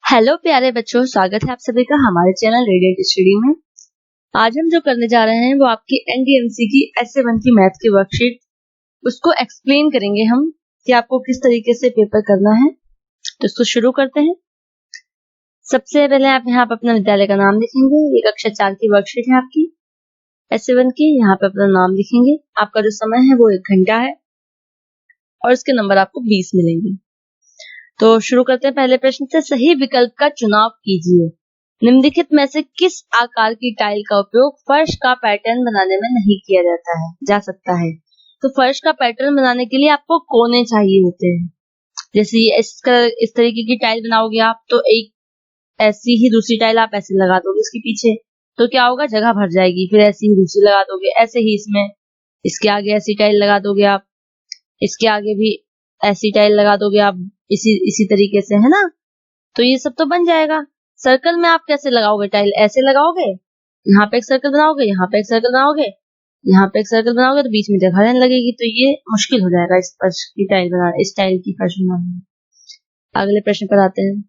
Hello प्यारे बच्चों, स्वागत है आप सभी का हमारे चैनल रेडिएंट स्टडी में। आज हम जो करने जा रहे हैं वो आपकी एनडीएमसी की essay 1 की मैथ की वर्कशीट, उसको एक्सप्लेन करेंगे हम कि आपको किस तरीके से पेपर करना है। तो इसको शुरू करते हैं। सबसे पहले आप यहाँ पर अपना विद्यालय का नाम लिखेंगे। ये कक्षा 4 की वर्कशीट है आपकी essay 1 की। यहाँ पे अपना नाम लिखेंगे। आपका जो समय है वो 1 घंटा है और इसके नंबर आपको 20 मिलेंगे। तो शुरू करते हैं पहले प्रश्न से। सही विकल्प का चुनाव कीजिए। निम्नलिखित में से किस आकार की टाइल का उपयोग फर्श का पैटर्न बनाने में नहीं किया जा सकता है? तो फर्श का पैटर्न बनाने के लिए आपको कोने चाहिए होते हैं। जैसे इस तरीके की टाइल बनाओगे आप, तो एक ऐसी ही दूसरी टाइल आप ऐसे लगा दोगे इसके पीछे, तो क्या होगा, जगह भर जाएगी। फिर ऐसी ही दूसरी लगा दोगे, ऐसे ही इसमें इसके आगे ऐसी टाइल लगा दोगे आप, इसके आगे भी ऐसी टाइल लगा दोगे आप, इसी तरीके से, है ना। तो ये सब तो बन जाएगा। सर्कल में आप कैसे लगाओगे टाइल? ऐसे लगाओगे, यहाँ पे एक सर्कल बनाओगे, यहाँ पे एक सर्कल बनाओगे, यहाँ पे एक सर्कल बनाओगे, तो बीच में जगह रहने लगेगी। तो ये मुश्किल हो जाएगा इस फर्श की टाइल बनाना, इस टाइल की फर्श बनाना। अगले प्रश्न पर आते हैं।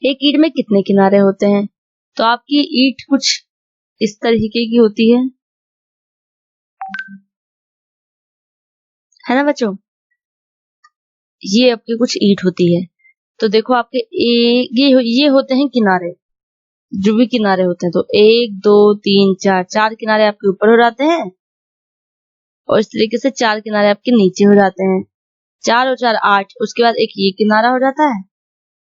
एक ईंट में कितने किनारे होते हैं? तो आपकी ईंट कुछ इस तरीके की होती है ना बच्चों। ये आपकी कुछ ईंट होती है। तो देखो आपके ये होते हैं किनारे, जो भी किनारे होते हैं। तो 1 2 3 4 4 किनारे आपके ऊपर हो जाते हैं और इस तरीके से 4 किनारे आपके नीचे हो जाते हैं। 4 और 4 8। उसके बाद एक ये किनारा हो जाता है,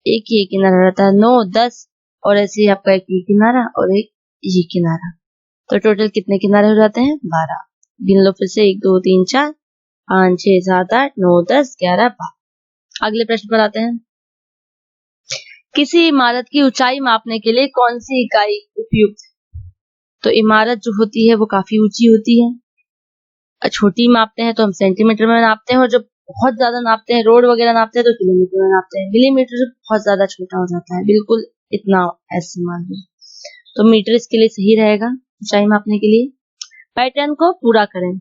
एक ये किनारा हो जाता है, 9 10 और ऐसे ही आपका एक ये किनारा और एक ये किनारा। तो टोटल कितने किनारे हो जाते हैं? 12। गिन लो फिर से। 1 2 3 4 5 6 7 8 9 10 11 12। अगले प्रश्न पर आते हैं। किसी इमारत की ऊंचाई मापने के लिए कौन सी इकाई उपयुक्त है? तो इमारत जो होती है वो काफी ऊंची होती है। छोटी मापते हैं तो हम सेंटीमीटर में नापते हैं, और जब बहुत ज्यादा नापते हैं, रोड वगैरह नापते हैं, तो किलोमीटर में नापते हैं। मिलीमीटर जो बहुत ज्यादा छोटा हो जाता है, बिल्कुल इतना ऐसे मान लो। तो मीटर इसके लिए सही रहेगा ऊंचाई मापने के लिए। पैटर्न को पूरा करें।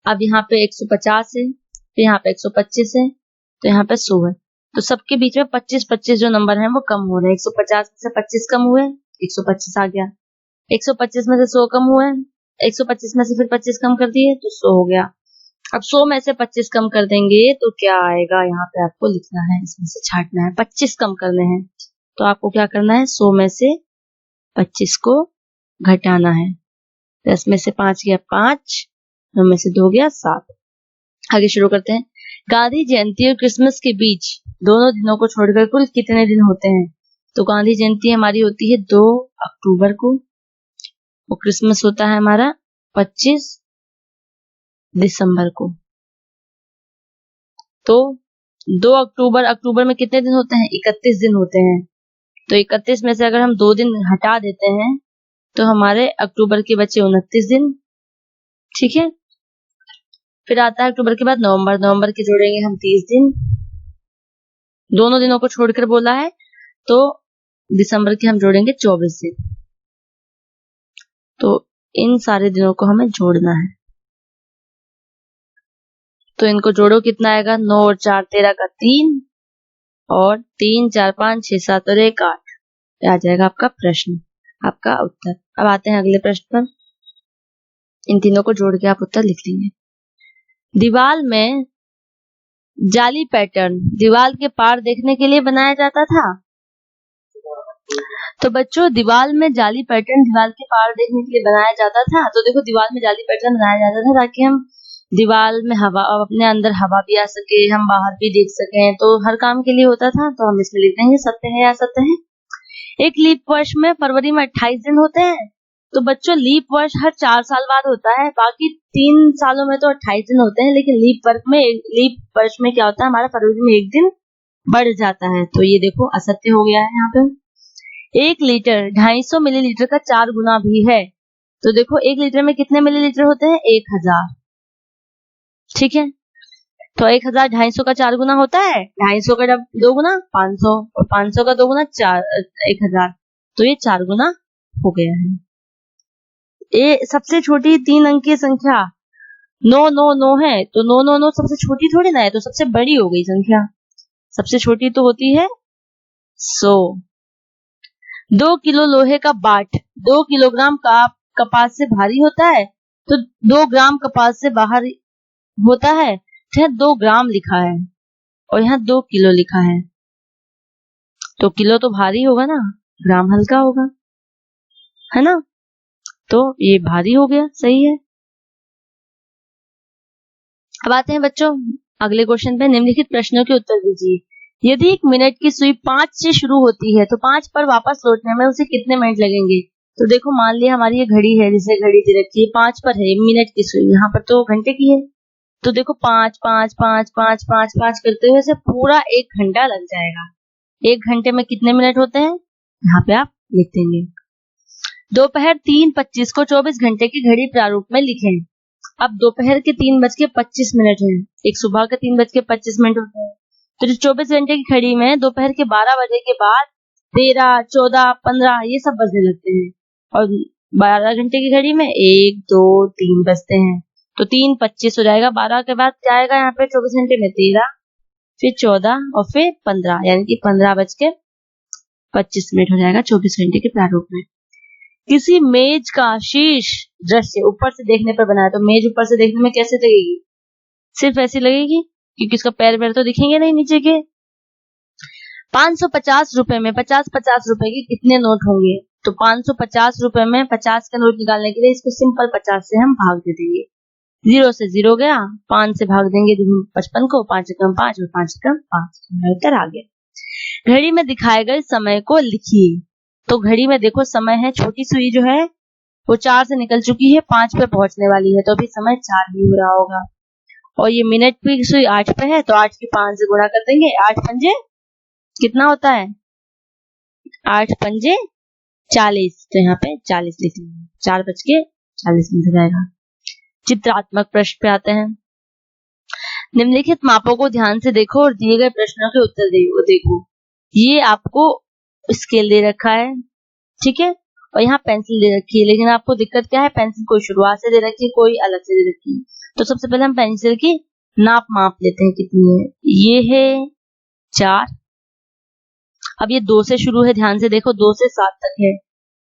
अब यहाँ पे 150 है, फिर यहाँ पे 125 है, तो यहाँ पे 100 है। तो सबके बीच में 25 25 जो नंबर है वो कम हो रहे हैं। 150 में से 25 कम हुए, 125 आ गया। 125 में से 100 कम हुए, 125 में से फिर 25 कम कर दिए तो 100 हो गया। अब 100 में से 25 कम कर देंगे तो क्या आएगा, यहाँ पे आपको लिखना है, इसमें से छांटना है। 25 कम करने हैं तो आपको क्या करना है, 100 में से 25 को घटाना है। 10 में से 5 गया 5, 9 में से 2 गया 7। आगे शुरू करते हैं। गांधी जयंती और क्रिसमस के बीच दोनों दिनों को छोड़कर कुल कितने दिन होते हैं? तो गांधी जयंती हमारी होती है 2 अक्टूबर को और क्रिसमस होता है हमारा 25 दिसंबर को। तो 2 अक्टूबर में कितने दिन होते हैं? 31 दिन होते हैं। तो 31 में से अगर हम 2 दिन हटा देते हैं तो हमारे अक्टूबर के बचे 29 दिन। ठीक है। फिर आता है अक्टूबर के बाद नवंबर के जोड़ेंगे हम 30 दिन। दोनों दिनों को छोड़कर बोला है, तो दिसंबर के हम जोड़ेंगे 24 दिन। तो इन सारे दिनों को हमें जोड़ना है। तो इनको जोड़ो, कितना आएगा? 9 और 4 13 का 3 और 3 4 5 6 7 और 1 8। आ जाएगा आपका प्रश्न, आपका उत्तर। अब आते हैं अगले प्रश्न पर। इन तीनों को जोड़ के आप उत्तर लिख लेंगे। दीवार में जाली पैटर्न दीवार के पार देखने के लिए बनाया जाता था। तो बच्चों, दीवार में जाली पैटर्न दीवार के पार देखने के लिए बनाया जाता था। तो देखो, दीवार में जाली पैटर्न बनाया जाता था ताकि हम दीवार में हवा, अपने अंदर हवा भी आ सके, हम बाहर भी देख सकें। तो हर काम के लिए होता था। तो हम इसमें लिख देंगे सत्य है या असत्य है। एक लीप वर्ष में फरवरी में 28 दिन होते हैं। तो बच्चों, लीप वर्ष हर 4 साल बाद होता है। बाकी 3 सालों में तो 28 दिन होते हैं, लेकिन लीप वर्ष में क्या होता है, हमारा फरवरी में 1 दिन बढ़ जाता है। तो ये देखो असत्य हो गया है यहाँ पे। 1 लीटर 250 मिलीलीटर का 4 गुना भी है। तो देखो 1 लीटर में कितने मिलीलीटर होते हैं? 1000। ठीक है। तो 1000 250 का 4 गुना होता है। 250 का 2 गुना 500 और 500 का 2 गुना 1000। तो ये 4 गुना हो गया है। ये सबसे छोटी 3 अंक की संख्या 999 है। तो 999 सबसे छोटी थोड़ी ना है, तो सबसे बड़ी हो गई संख्या। सबसे छोटी तो होती है 100। 2 किलो लोहे का बाट 2 किलोग्राम का कपास से भारी होता है, तो 2 ग्राम कपास से बाहर होता है। तो यहाँ 2 ग्राम लिखा है और यहाँ 2 किलो लिखा है, तो किलो तो भारी होगा ना, ग्राम हल्का होगा, है ना। तो ये भारी हो गया, सही है। अब आते हैं बच्चों अगले क्वेश्चन पे। निम्नलिखित प्रश्नों के उत्तर दीजिए। यदि 1 मिनट की सुई 5 से शुरू होती है तो 5 पर वापस लौटने में उसे कितने मिनट लगेंगे? तो देखो, मान लिया हमारी ये घड़ी है, जिसे घड़ी दे रखी है, 5 पर है, 1 मिनट की सुई, यहाँ पर तो घंटे की है। तो देखो 5 5 5 5 5 5 करते हुए से पूरा 1 घंटा लग जाएगा। 1 घंटे में कितने मिनट होते हैं, यहाँ पे आप लिख देंगे। दोपहर 3:25 को 24 घंटे की घड़ी प्रारूप में लिखें। अब दोपहर के 3:25 है, एक सुबह के 3:25 होते हैं। तो जो 24 घंटे की घड़ी में दोपहर के 12 बजे के बाद 13, 14, 15 ये सब बजने लगते हैं, और 12 घंटे की घड़ी में 1, 2, 3 बजते हैं। तो 3:25 हो जाएगा। 12 के बाद क्या आएगा यहाँ पे 24 घंटे में 13, फिर 14 और फिर 15, यानी कि 15:25 हो जाएगा 24 घंटे के प्रारूप में। किसी मेज का शीर्ष दृश्य ऊपर से देखने पर बना है, तो मेज ऊपर से देखने में कैसे लगेगी? सिर्फ ऐसी लगेगी, क्योंकि उसका पैर वैर तो दिखेंगे नहीं नीचे के। 550 रुपए में 50-50 रुपए के कितने नोट होंगे? तो 550 रुपए में 50 का नोट निकालने के लिए इसको सिंपल 50 से हम भाग दे देंगे। 0 से 0 गया, 5 से भाग देंगे 55 को, 5 कम 5 और 5 कम 5, उत्तर आ गया। घड़ी में दिखाए गए समय को लिखिए। तो घड़ी में देखो समय है, छोटी सुई जो है वो 4 से निकल चुकी है, 5 पे पहुंचने वाली है, तो अभी समय 4 ही हो रहा होगा। और ये मिनट की सुई 8 पे है, तो 8 की 5 से गुणा कर देंगे। 8 पंजे कितना होता है? 8 पंजे 40, तो यहाँ पे 40 लिख लेंगे। 4:40 हो जाएगा। चित्रात्मक प्रश्न पे आते हैं। निम्नलिखित मापों को ध्यान से देखो और दिए गए प्रश्नों के उत्तर देखो। ये आपको स्केल दे रखा है, ठीक है, और यहाँ पेंसिल दे रखी है, लेकिन आपको दिक्कत क्या है, पेंसिल कोई शुरुआत से दे रखी है, कोई अलग से दे रखी है। तो सबसे पहले हम पेंसिल की नाप माप लेते हैं कितनी है। ये है 4, अब ये 2 से शुरू है, ध्यान से देखो 2 से 7 तक है,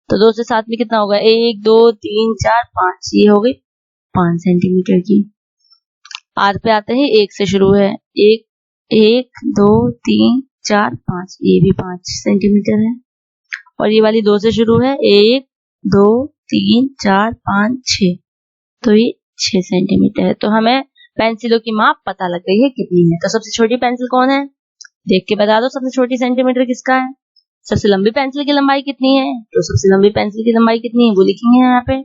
तो 2 से 7 में कितना होगा? 1 2 3 4 5, ये हो गई 5 सेंटीमीटर की। आर पे आते हैं, 1 से शुरू है, 1 2 3 4 5, ये भी 5 सेंटीमीटर है। और ये वाली 2 से शुरू है, 1 2 3 4 5 6, तो ये 6 सेंटीमीटर है। तो हमें पेंसिलों की माप पता लग गई है कितनी है। तो सबसे छोटी पेंसिल कौन है, देख के बता दो, सबसे छोटी सेंटीमीटर किसका है। सबसे लंबी पेंसिल की लंबाई कितनी है, तो सबसे लंबी पेंसिल की लंबाई कितनी है वो लिखेंगे यहाँ पे।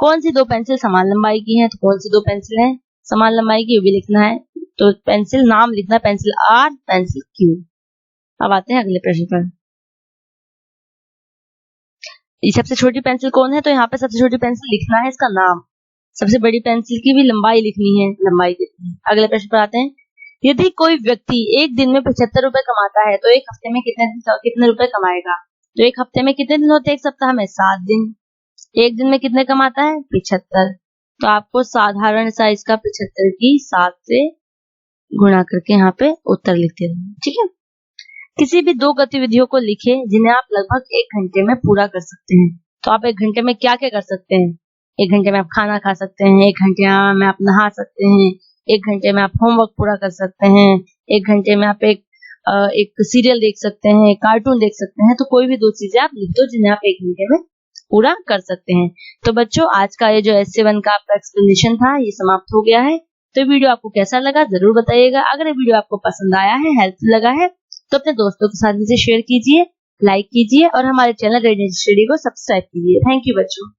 कौन सी 2 पेंसिल समान लंबाई की है, तो कौन सी 2 पेंसिल है समान लंबाई की, वो भी लिखना है। तो पेंसिल नाम लिखना है, पेंसिल आर, पेंसिल क्यू। अब आते हैं अगले प्रश्न पर। ये सबसे छोटी पेंसिल कौन है, तो यहाँ पे सबसे छोटी पेंसिल लिखना है इसका नाम। सबसे बड़ी पेंसिल की भी लंबाई लिखनी है, लंबाई कितनी है। अगले प्रश्न पर आते हैं। यदि कोई व्यक्ति एक दिन में 75 रुपए कमाता है, तो एक हफ्ते में कितने रुपए कमाएगा? तो एक हफ्ते में कितने दिन होते हैं, एक सप्ताह में 7 दिन। एक दिन में कितने कमाता है? 75। तो आपको साधारण सा इसका 75 की 7 से गुणा करके यहाँ पे उत्तर लिखते हैं, ठीक है। किसी भी 2 गतिविधियों को लिखे जिन्हें आप लगभग 1 घंटे में पूरा कर सकते हैं। तो आप 1 घंटे में क्या क्या कर सकते हैं? 1 घंटे में आप खाना खा सकते हैं, 1 घंटे में आप नहा सकते हैं, 1 घंटे में आप होमवर्क पूरा कर सकते हैं, 1 घंटे में आप एक सीरियल देख सकते हैं, कार्टून देख सकते हैं। तो कोई भी 2 चीजें आप लिख दो जिन्हें आप 1 घंटे में पूरा कर सकते हैं। तो बच्चों, आज का ये जो एस्से 1 का आपका एक्सप्लेनेशन था, ये समाप्त हो गया है। तो वीडियो आपको कैसा लगा जरूर बताइएगा। अगर ये वीडियो आपको पसंद आया है, हेल्पफुल लगा है, तो अपने दोस्तों के साथ इसे शेयर कीजिए, लाइक कीजिए और हमारे चैनल रेडियंट स्टडी को सब्सक्राइब कीजिए। थैंक यू बच्चों।